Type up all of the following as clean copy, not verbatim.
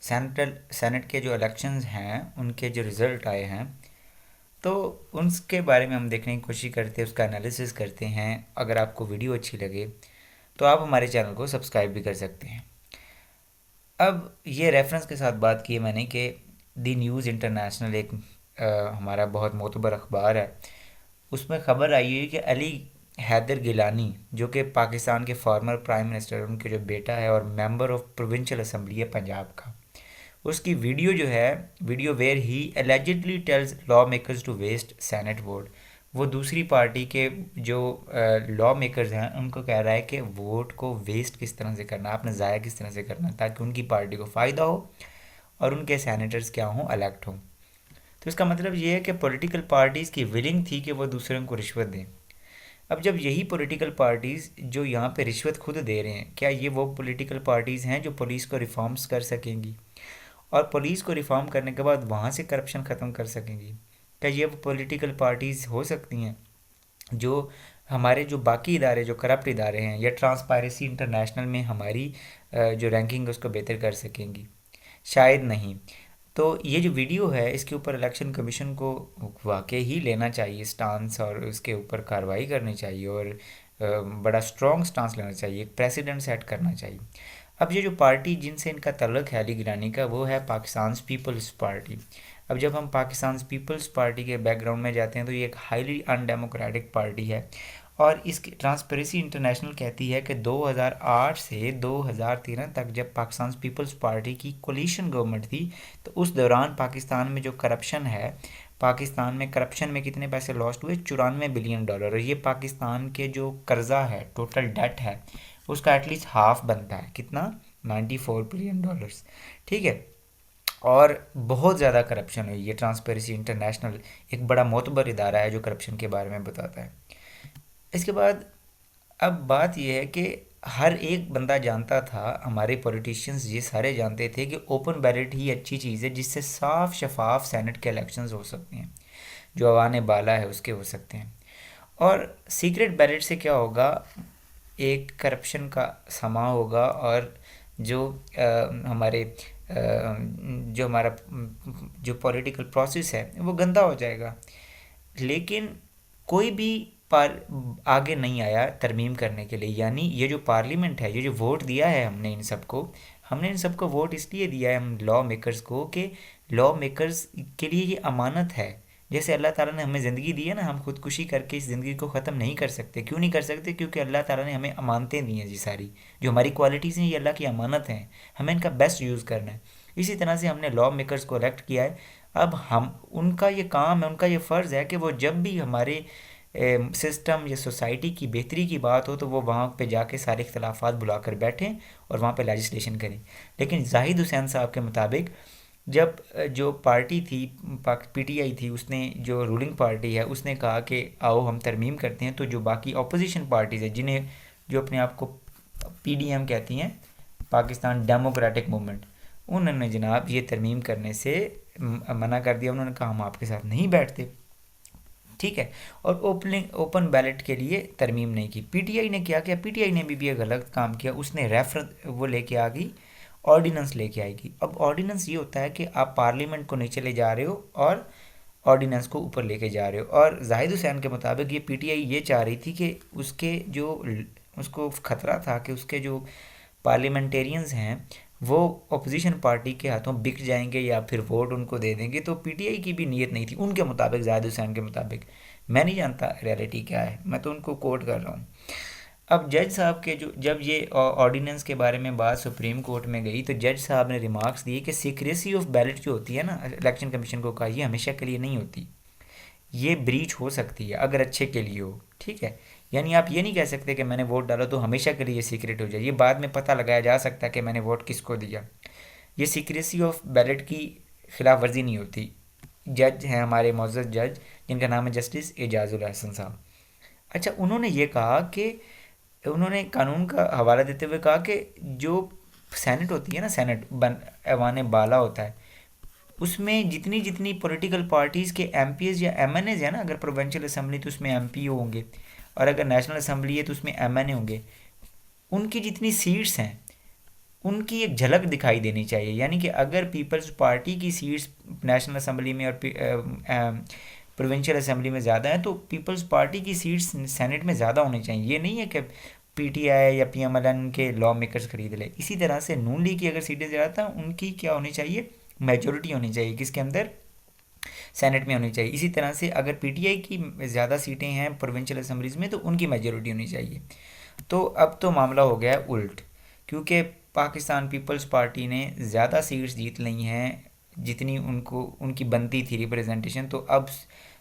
Saint کے جو elections ہیں ان کے جو رزلٹ آئے ہیں تو ان کے بارے میں ہم دیکھنے کی کوشش کرتے ہیں، اس کا انالیسس کرتے ہیں۔ اگر آپ کو ویڈیو اچھی لگے تو آپ ہمارے چینل کو سبسکرائب بھی کر سکتے ہیں۔ اب یہ ریفرنس کے ساتھ بات کی ہے میں نے کہ دی نیوز انٹرنیشنل ایک ہمارا بہت معتبر اخبار ہے، اس میں خبر آئی ہے کہ علی حیدر گیلانی جو کہ پاکستان کے فارمر پرائم منسٹر، ان کے جو بیٹا ہے اور ممبر آف پروونشل اسمبلی ہے پنجاب کا، اس کی ویڈیو جو ہے، video where he allegedly tells lawmakers to waste Senate vote, وہ دوسری پارٹی کے جو لا میکرز ہیں ان کو کہہ رہا ہے کہ ووٹ کو ویسٹ کس طرح سے کرنا، آپ نے ضائع کس طرح سے کرنا تاکہ ان کی پارٹی کو فائدہ ہو اور ان کے سینیٹرز کیا ہوں، الیکٹ ہوں۔ تو اس کا مطلب یہ ہے کہ پولیٹیکل پارٹیز کی ولنگ تھی کہ وہ دوسروں کو رشوت دیں۔ اب جب یہی پولیٹیکل پارٹیز جو یہاں پہ رشوت خود دے رہے ہیں، کیا یہ وہ پولیٹیکل پارٹیز ہیں جو پولیس کو ریفارمز کر سکیں گی اور پولیس کو ریفارم کرنے کے بعد وہاں سے کرپشن ختم کر سکیں گی؟ کیا یہ وہ پولیٹیکل پارٹیز ہو سکتی ہیں جو ہمارے جو باقی ادارے جو کرپٹ ادارے ہیں یا ٹرانسپیرنسی انٹرنیشنل میں ہماری جو رینکنگ ہے اس کو بہتر کر سکیں گی؟ شاید نہیں۔ تو یہ جو ویڈیو ہے اس کے اوپر الیکشن کمیشن کو واقعی ہی لینا چاہیے سٹانس، اور اس کے اوپر کارروائی کرنی چاہیے اور بڑا سٹرونگ سٹانس لینا چاہیے، ایک پریسیڈنٹ سیٹ کرنا چاہیے۔ اب یہ جو پارٹی جن سے ان کا تعلق ہے علی گیلانی کا، وہ ہے پاکستان پیپلز پارٹی۔ اب جب ہم پاکستان پیپلز پارٹی کے بیک گراؤنڈ میں جاتے ہیں تو یہ ایک ہائیلی ان ڈیموکریٹک پارٹی ہے، اور اس کی ٹرانسپیرنسی انٹرنیشنل کہتی ہے کہ 2008 سے 2013 تک جب پاکستان پیپلز پارٹی کی کولیشن گورنمنٹ تھی تو اس دوران پاکستان میں جو کرپشن ہے، پاکستان میں کرپشن میں کتنے پیسے لاسٹ ہوئے؟ 94 بلین ڈالر، اور یہ پاکستان کے جو قرضہ ہے، ٹوٹل ڈیٹ ہے، اس کا ایٹ لیسٹ ہاف بنتا ہے، کتنا؟ 94 بلین ڈالرز، ٹھیک ہے۔ اور بہت زیادہ کرپشن ہوئی ہے۔ ٹرانسپیرنسی انٹرنیشنل ایک بڑا معتبر ادارہ ہے جو کرپشن کے بارے میں بتاتا ہے۔ اس کے بعد اب بات یہ ہے کہ ہر ایک بندہ جانتا تھا، ہمارے پولیٹیشینز یہ سارے جانتے تھے کہ اوپن بیلٹ ہی اچھی چیز ہے جس سے صاف شفاف سینٹ کے الیکشنز ہو سکتے ہیں، جو اوان بالا ہے اس کے ہو سکتے ہیں۔ اور سیکرٹ بیلٹ سے کیا ہوگا؟ ایک کرپشن کا سما ہوگا، اور جو ہمارے جو ہمارا جو پولیٹیکل پروسیس ہے وہ گندا ہو جائے گا۔ لیکن کوئی بھی آگے نہیں آیا ترمیم کرنے کے لیے، یعنی یہ جو پارلیمنٹ ہے، یہ جو ووٹ دیا ہے ہم نے ان سب کو ووٹ اس لیے دیا ہے ہم لا میکرز کو کہ لا میکرز کے لیے یہ امانت ہے۔ جیسے اللہ تعالیٰ نے ہمیں زندگی دی ہے نا، ہم خودکشی کر کے اس زندگی کو ختم نہیں کر سکتے۔ کیوں نہیں کر سکتے؟ کیونکہ اللہ تعالیٰ نے ہمیں امانتیں دی ہیں، جی ساری جو ہماری کوالٹیز ہیں یہ اللہ کی امانت ہیں، ہمیں ان کا بیسٹ یوز کرنا ہے۔ اسی طرح سے ہم نے لا میکرز کو الیکٹ کیا ہے، اب ہم ان کا یہ کام ہے، ان کا یہ فرض ہے کہ وہ جب بھی ہمارے سسٹم یا سوسائٹی کی بہتری کی بات ہو تو وہ وہاں پہ جا کے سارے اختلافات بلا کر بیٹھیں اور وہاں پہ لیجسلیشن کریں۔ لیکن زاہد حسین صاحب کے مطابق جب جو پارٹی تھی پی ٹی آئی تھی، اس نے جو رولنگ پارٹی ہے اس نے کہا کہ آؤ ہم ترمیم کرتے ہیں، تو جو باقی اپوزیشن پارٹیز ہیں جنہیں جو اپنے آپ کو پی ڈی ایم کہتی ہیں، پاکستان ڈیموکریٹک موومنٹ، انہوں نے جناب یہ ترمیم کرنے سے منع کر دیا۔ انہوں نے کہا ہم آپ کے ساتھ نہیں بیٹھتے، ٹھیک ہے، اور اوپن بیلٹ کے لیے ترمیم نہیں کی۔ پی ٹی آئی نے کیا پی ٹی آئی نے بھی ایک غلط کام کیا، اس نے وہ لے کے آ گئی، آرڈیننس لے کے آئے گی۔ اب آرڈیننس یہ ہوتا ہے کہ آپ پارلیمنٹ کو نیچے لے جا رہے ہو اور آرڈیننس کو اوپر لے کے جا رہے ہو، اور زاہد حسین کے مطابق یہ پی ٹی آئی یہ چاہ رہی تھی کہ اس کو خطرہ تھا کہ اس کے جو پارلیمنٹیرینز ہیں وہ اپوزیشن پارٹی کے ہاتھوں بک جائیں گے یا پھر ووٹ ان کو دے دیں گے۔ تو پی ٹی آئی کی بھی نیت نہیں تھی ان کے مطابق، زاہد حسین کے مطابق، میں نہیں جانتا ریئلٹی کیا ہے، میں تو ان کو کوٹ کر رہا ہوں۔ اب جج صاحب کے جب یہ آرڈیننس کے بارے میں بات سپریم کورٹ میں گئی تو جج صاحب نے ریمارکس دیے کہ سیکریسی آف بیلٹ جو ہوتی ہے نا، الیکشن کمیشن کو کہا یہ ہمیشہ کے لیے نہیں ہوتی، یہ بریچ ہو سکتی ہے اگر اچھے کے لیے ہو، ٹھیک ہے۔ یعنی آپ یہ نہیں کہہ سکتے کہ میں نے ووٹ ڈالا تو ہمیشہ کے لیے یہ سیکریٹ ہو جائے، یہ بعد میں پتہ لگایا جا سکتا ہے کہ میں نے ووٹ کس کو دیا۔ یہ سیکریسی آف بیلٹ کی خلاف ورزی نہیں ہوتی۔ جج ہیں ہمارے معزز جج جن کا نام ہے جسٹس اعجاز الحسن صاحب، اچھا انہوں نے یہ کہا کہ انہوں نے قانون کا حوالہ دیتے ہوئے کہا کہ جو سینٹ ہوتی ہے نا، سینٹ ایوان بالا ہوتا ہے، اس میں جتنی پولیٹیکل پارٹیز کے ایم پی ایز یا ایم این ایز ہیں نا، اگر پروونشل اسمبلی تو اس میں ایم پی ہوں گے، اور اگر نیشنل اسمبلی ہے تو اس میں ایم این اے ہوں گے، ان کی جتنی سیٹس ہیں ان کی ایک جھلک دکھائی دینی چاہیے. یعنی کہ اگر پیپلز پارٹی کی سیٹس نیشنل اسمبلی میں اور پروونشل اسمبلی میں زیادہ ہیں تو پیپلز پارٹی کی سیٹس سینٹ میں زیادہ ہونی چاہیے. یہ نہیں ہے کہ پی ٹی آئی یا پی ایم ایل این کے لا میکرز خرید لے. اسی طرح سے نون لیگ کی اگر سیٹیں زیادہ ہیں ان کی کیا ہونی چاہیے, میجورٹی ہونی چاہیے کس کے اندر, سینٹ میں ہونی چاہیے. اسی طرح سے اگر پی ٹی آئی کی زیادہ سیٹیں ہیں پروونشل اسمبلیز میں تو ان کی میجورٹی ہونی چاہیے. تو اب تو معاملہ ہو گیا ہے الٹ, کیونکہ پاکستان پیپلز پارٹی نے زیادہ سیٹس جیت لی ہیں جتنی ان کی بنتی تھی ریپریزنٹیشن. تو اب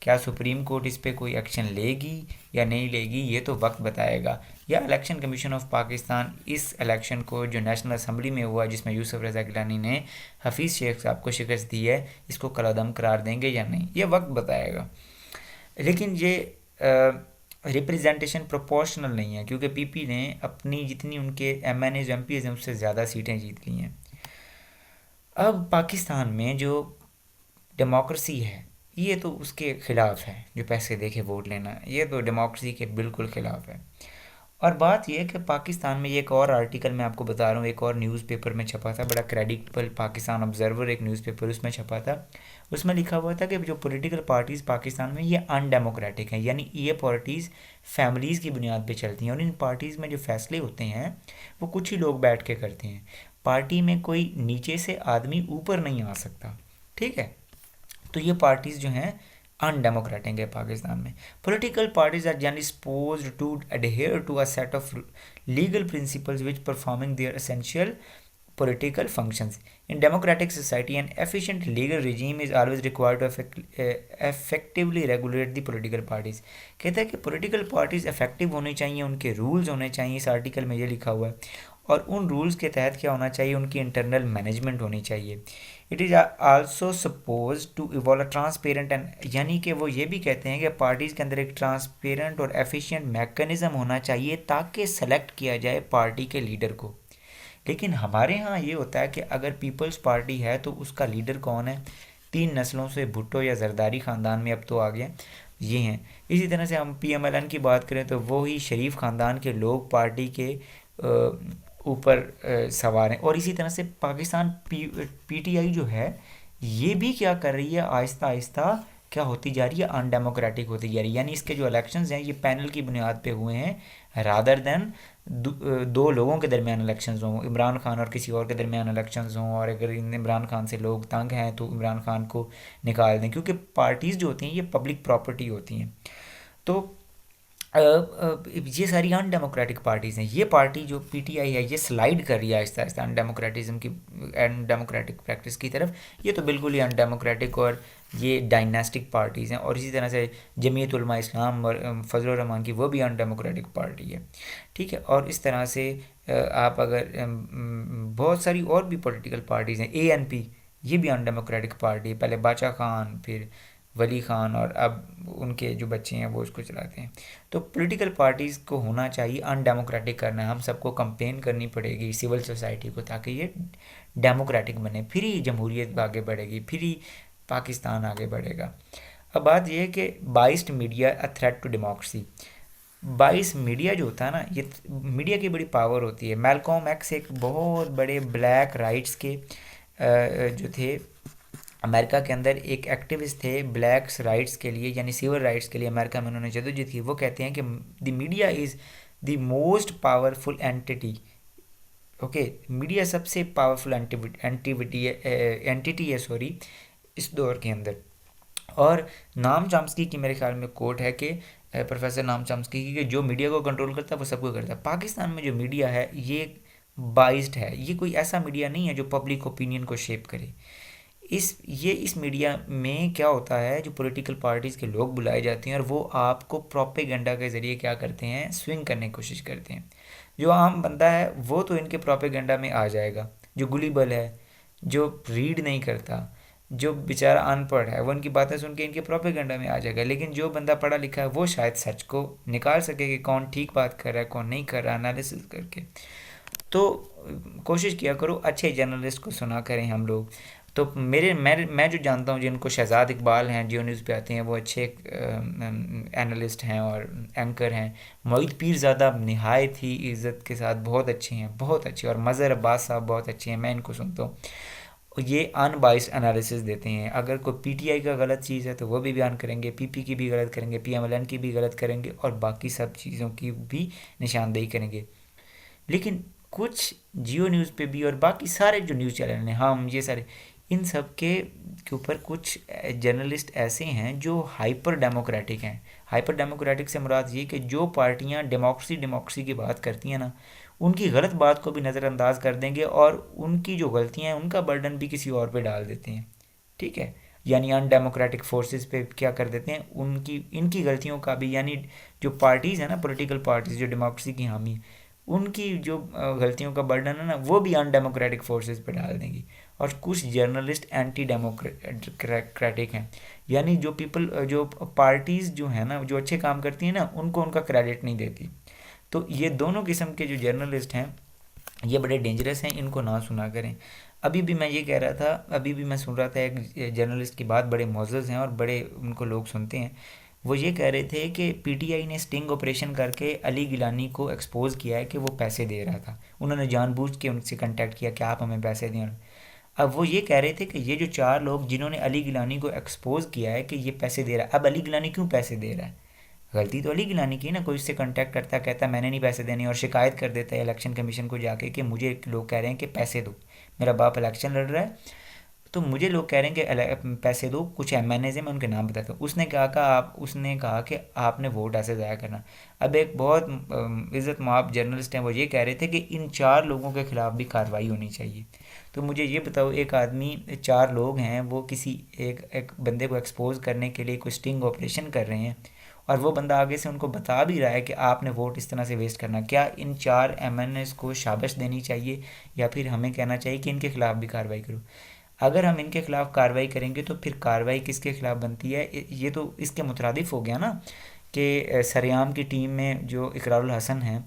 کیا سپریم کورٹ اس پہ کوئی ایکشن لے گی یا نہیں لے گی یہ تو وقت بتائے گا, یا الیکشن کمیشن آف پاکستان اس الیکشن کو جو نیشنل اسمبلی میں ہوا جس میں یوسف رضا گیلانی نے حفیظ شیخ صاحب کو شکست دی ہے, اس کو کالعدم قرار دیں گے یا نہیں, یہ وقت بتائے گا. لیکن یہ ریپریزنٹیشن پروپورشنل نہیں ہے, کیونکہ پی پی نے اپنی جتنی ان کے M N As M P As ہیں اس سے زیادہ سیٹیں جیت لی ہیں. اب پاکستان میں جو ڈیموکریسی ہے یہ تو اس کے خلاف ہے, جو پیسے دے کے ووٹ لینا یہ تو ڈیموکریسی کے بالکل خلاف ہے. اور بات یہ ہے کہ پاکستان میں یہ ایک اور آرٹیکل میں آپ کو بتا رہا ہوں, ایک اور نیوز پیپر میں چھپا تھا, بڑا کریڈیٹبل پاکستان آبزرور ایک نیوز پیپر اس میں چھپا تھا. اس میں لکھا ہوا تھا کہ جو پولیٹیکل پارٹیز پاکستان میں یہ ان ڈیموکریٹک ہیں, یعنی یہ پارٹیز فیملیز کی بنیاد پہ چلتی ہیں, اور ان پارٹیز میں جو فیصلے ہوتے ہیں وہ کچھ ہی لوگ بیٹھ کے کرتے ہیں. پارٹی میں کوئی نیچے سے آدمی اوپر نہیں آ سکتا, ٹھیک ہے. تو یہ پارٹیز جو ہیں ان ڈیموکریٹک ہے پاکستان میں. Political parties are generally supposed to adhere to a set of legal principles which performing their essential political functions. In democratic society, an efficient legal regime is always required to effectively regulate the political parties. کہتا ہے کہ political parties effective ہونی چاہیے, ان کے rules ہونے چاہیے, اس article میں یہ لکھا ہوا ہے, اور ان رولز کے تحت کیا ہونا چاہیے, ان کی انٹرنل مینجمنٹ ہونی چاہیے. It is also suppose to evolve transparent and, یعنی کہ وہ یہ بھی کہتے ہیں کہ پارٹیز کے اندر ایک ٹرانسپیرنٹ اور ایفیشینٹ میکانزم ہونا چاہیے تاکہ سلیکٹ کیا جائے پارٹی کے لیڈر کو. لیکن ہمارے ہاں یہ ہوتا ہے کہ اگر پیپلز پارٹی ہے تو اس کا لیڈر کون ہے, 3 نسلوں سے بھٹو یا زرداری خاندان میں اب تو آ گئے یہ ہیں. اسی طرح سے ہم پی ایم ایل این کی بات کریں تو وہی شریف خاندان کے لوگ پارٹی کے اوپر سوار ہیں. اور اسی طرح سے پاکستان پی ٹی آئی جو ہے یہ بھی کیا کر رہی ہے, آہستہ آہستہ کیا ہوتی جا رہی ہے, ان ڈیموکریٹک ہوتی جا رہی ہے. یعنی اس کے جو الیکشنز ہیں یہ پینل کی بنیاد پہ ہوئے ہیں رادر دین 2 لوگوں کے درمیان الیکشنز ہوں, عمران خان اور کسی اور کے درمیان الیکشنز ہوں, اور اگر عمران خان سے لوگ تنگ ہیں تو عمران خان کو نکال دیں, کیونکہ پارٹیز جو ہوتی ہیں یہ پبلک پراپرٹی ہوتی ہیں. تو یہ ساری ان ڈیموکریٹک پارٹیز ہیں. یہ پارٹی جو پی ٹی آئی ہے یہ سلائیڈ کر رہی ہے آہستہ آہستہ ان ڈیموکریٹزم کی, ان ڈیموکریٹک پریکٹس کی طرف. یہ تو بالکل ہی ان ڈیموکریٹک اور یہ ڈائناسٹک پارٹیز ہیں. اور اسی طرح سے جمعیت علماء اسلام اور فضل الرحمان کی وہ بھی ان ڈیموکریٹک پارٹی ہے, ٹھیک ہے. اور اس طرح سے آپ اگر بہت ساری اور بھی پولیٹیکل پارٹیز ہیں, اے این پی یہ بھی ان ڈیموکریٹک پارٹی, پہلے باچا خان پھر ولی خان اور اب ان کے جو بچے ہیں وہ اس کو چلاتے ہیں. تو پولیٹیکل پارٹیز کو ہونا چاہیے ان ڈیموکریٹک کرنا ہے, ہم سب کو کمپین کرنی پڑے گی سول سوسائٹی کو تاکہ یہ ڈیموکریٹک بنے, پھر ہی جمہوریت آگے بڑھے گی, پھر ہی پاکستان آگے بڑھے گا. اب بات یہ ہے کہ biased media a threat to democracy. Bias media جو ہوتا ہے نا, یہ میڈیا کی بڑی پاور ہوتی ہے. میلکوم ایکس ایک بہت بڑے بلیک رائٹس کے جو تھے امریکہ کے اندر, ایک ایکٹیوسٹ تھے بلیکس رائٹس کے لیے, یعنی سیول رائٹس کے لیے امریکہ میں انہوں نے جدوجہد کی. وہ کہتے ہیں کہ the media is the most powerful entity. Okay, media سب سے پاورفل اینٹی ہے اس دور کے اندر. اور نام چامسکی کی میرے خیال میں کوٹ ہے کہ پروفیسر نام چامسکی کی, کہ جو میڈیا کو کنٹرول کرتا ہے وہ سب کو کرتا ہے. پاکستان میں جو میڈیا ہے یہ بائسڈ ہے, یہ کوئی ایسا میڈیا نہیں ہے جو پبلک اوپینین کو شیپ کرے. اس میڈیا میں کیا ہوتا ہے, جو پولیٹیکل پارٹیز کے لوگ بلائے جاتے ہیں اور وہ آپ کو پروپیگنڈا کے ذریعے کیا کرتے ہیں, سوئنگ کرنے کی کوشش کرتے ہیں. جو عام بندہ ہے وہ تو ان کے پروپیگنڈا میں آ جائے گا, جو گلیبل ہے, جو ریڈ نہیں کرتا, جو بیچارہ ان پڑھ ہے, وہ ان کی باتیں سن کے ان کے پروپیگنڈا میں آ جائے گا. لیکن جو بندہ پڑھا لکھا ہے وہ شاید سچ کو نکال سکے کہ کون ٹھیک بات کر رہا ہے کون نہیں کر رہا, انالیسس کر کے. تو کوشش کیا کرو اچھے جرنلسٹ کو سنا کریں ہم لوگ. تو میں جو جانتا ہوں جن کو شہزاد اقبال ہیں جیو نیوز پہ آتے ہیں، وہ اچھے اینالسٹ ہیں اور اینکر ہیں. معید پیر زادہ نہایت ہی عزت کے ساتھ بہت اچھے ہیں، بہت اچھے. اور مظہر عباس صاحب بہت اچھے ہیں، میں ان کو سنتا ہوں. یہ ان بائسڈ انالیسس دیتے ہیں. اگر کوئی پی ٹی آئی کا غلط چیز ہے تو وہ بھی بیان کریں گے، پی پی کی بھی غلط کریں گے، پی ایم ایل این کی بھی غلط کریں گے، اور باقی سب چیزوں کی بھی نشاندہی کریں گے. لیکن کچھ جیو نیوز پہ بھی اور باقی سارے جو نیوز چینل ہیں، ہم یہ سارے، ان سب کے اوپر کچھ جرنلسٹ ایسے ہیں جو ہائپر ڈیموکریٹک ہیں. ہائپر ڈیموکریٹک سے مراد یہ کہ جو پارٹیاں ڈیموکریسی کی بات کرتی ہیں نا، ان کی غلط بات کو بھی نظر انداز کر دیں گے، اور ان کی جو غلطیاں ہیں ان کا برڈن بھی کسی اور پہ ڈال دیتے ہیں. ٹھیک ہے، یعنی ان ڈیموکریٹک فورسز پہ کیا کر دیتے ہیں، ان کی غلطیوں کا بھی، یعنی جو پارٹیز ہیں نا، پولیٹیکل پارٹیز جو ڈیموکریسی کی حامی ہیں، ان کی جو غلطیوں کا برڈن ہے نا، وہ بھی ان ڈیموکریٹک فورسز پہ ڈال دیں گی. اور کچھ جرنلسٹ اینٹی ڈیموکریٹک ہیں، یعنی جو پارٹیز جو ہیں نا، جو اچھے کام کرتی ہیں نا، ان کو ان کا کریڈٹ نہیں دیتی. تو یہ دونوں قسم کے جو جرنلسٹ ہیں یہ بڑے ڈینجرس ہیں، ان کو نہ سنا کریں. ابھی بھی میں یہ کہہ رہا تھا، ابھی بھی میں سن رہا تھا ایک جرنلسٹ کی بات، بڑے معزز ہیں اور بڑے ان کو لوگ سنتے ہیں. وہ یہ کہہ رہے تھے کہ پی ٹی آئی نے سٹنگ آپریشن کر کے علی گیلانی کو ایکسپوز کیا ہے کہ وہ پیسے دے رہا تھا. انہوں نے جان بوجھ کے ان سے کنٹیکٹ کیا کہ آپ ہمیں پیسے دیں. اب وہ یہ کہہ رہے تھے کہ یہ جو 4 لوگ جنہوں نے علی گیلانی کو ایکسپوز کیا ہے کہ یہ پیسے دے رہا ہے، اب علی گیلانی کیوں پیسے دے رہا ہے؟ غلطی تو علی گیلانی کی نا. کوئی اس سے کنٹیکٹ کرتا ہے، کہتا ہے میں نے نہیں پیسے دینے، اور شکایت کر دیتا ہے الیکشن کمیشن کو جا کے کہ مجھے لوگ کہہ رہے ہیں کہ پیسے دو، میرا باپ الیکشن لڑ رہا ہے تو مجھے لوگ کہہ رہے ہیں کہ پیسے دو. کچھ ایم این ایز ہیں، میں ان کے نام بتاتا ہوں. اس نے کہا کہ آپ نے ووٹ ایسے ضائع کرنا. اب ایک بہت عزت مآب جرنلسٹ ہیں، وہ یہ کہہ رہے تھے کہ ان 4 لوگوں کے خلاف بھی کارروائی ہونی چاہیے. تو مجھے یہ بتاؤ، ایک آدمی، 4 لوگ ہیں، وہ کسی ایک بندے کو ایکسپوز کرنے کے لیے کوئی سٹنگ آپریشن کر رہے ہیں، اور وہ بندہ آگے سے ان کو بتا بھی رہا ہے کہ آپ نے ووٹ اس طرح سے ویسٹ کرنا. کیا ان 4 ایم این ایس کو شابش دینی چاہیے، یا پھر ہمیں کہنا چاہیے کہ ان کے خلاف بھی کارروائی کرو؟ اگر ہم ان کے خلاف کارروائی کریں گے تو پھر کارروائی کس کے خلاف بنتی ہے؟ یہ تو اس کے مترادف ہو گیا نا کہ سریام کی ٹیم میں جو اقرار الحسن ہیں،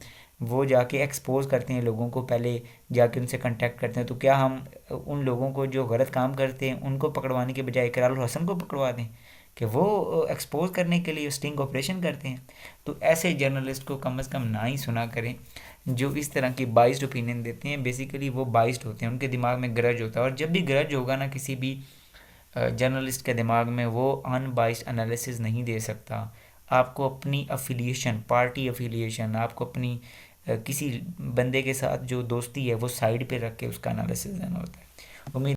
وہ جا کے ایکسپوز کرتے ہیں لوگوں کو، پہلے جا کے ان سے کنٹیکٹ کرتے ہیں. تو کیا ہم ان لوگوں کو جو غلط کام کرتے ہیں ان کو پکڑوانے کے بجائے اقرار الحسن کو پکڑوا دیں کہ وہ ایکسپوز کرنے کے لیے سٹنگ آپریشن کرتے ہیں؟ تو ایسے جرنلسٹ کو کم از کم نہ ہی سنا کریں جو اس طرح کی بائسڈ اوپینین دیتے ہیں. بیسیکلی وہ بائسڈ ہوتے ہیں، ان کے دماغ میں گرج ہوتا ہے، اور جب بھی گرج ہوگا نا کسی بھی جرنلسٹ کے دماغ میں، وہ ان بائسڈ انالیسز نہیں دے سکتا. آپ کو اپنی افیلیشن، پارٹی افیلیشن، آپ کو اپنی کسی بندے کے ساتھ جو دوستی ہے وہ سائڈ پہ رکھ کے اس کا انالیسز دینا ہوتا ہے. امید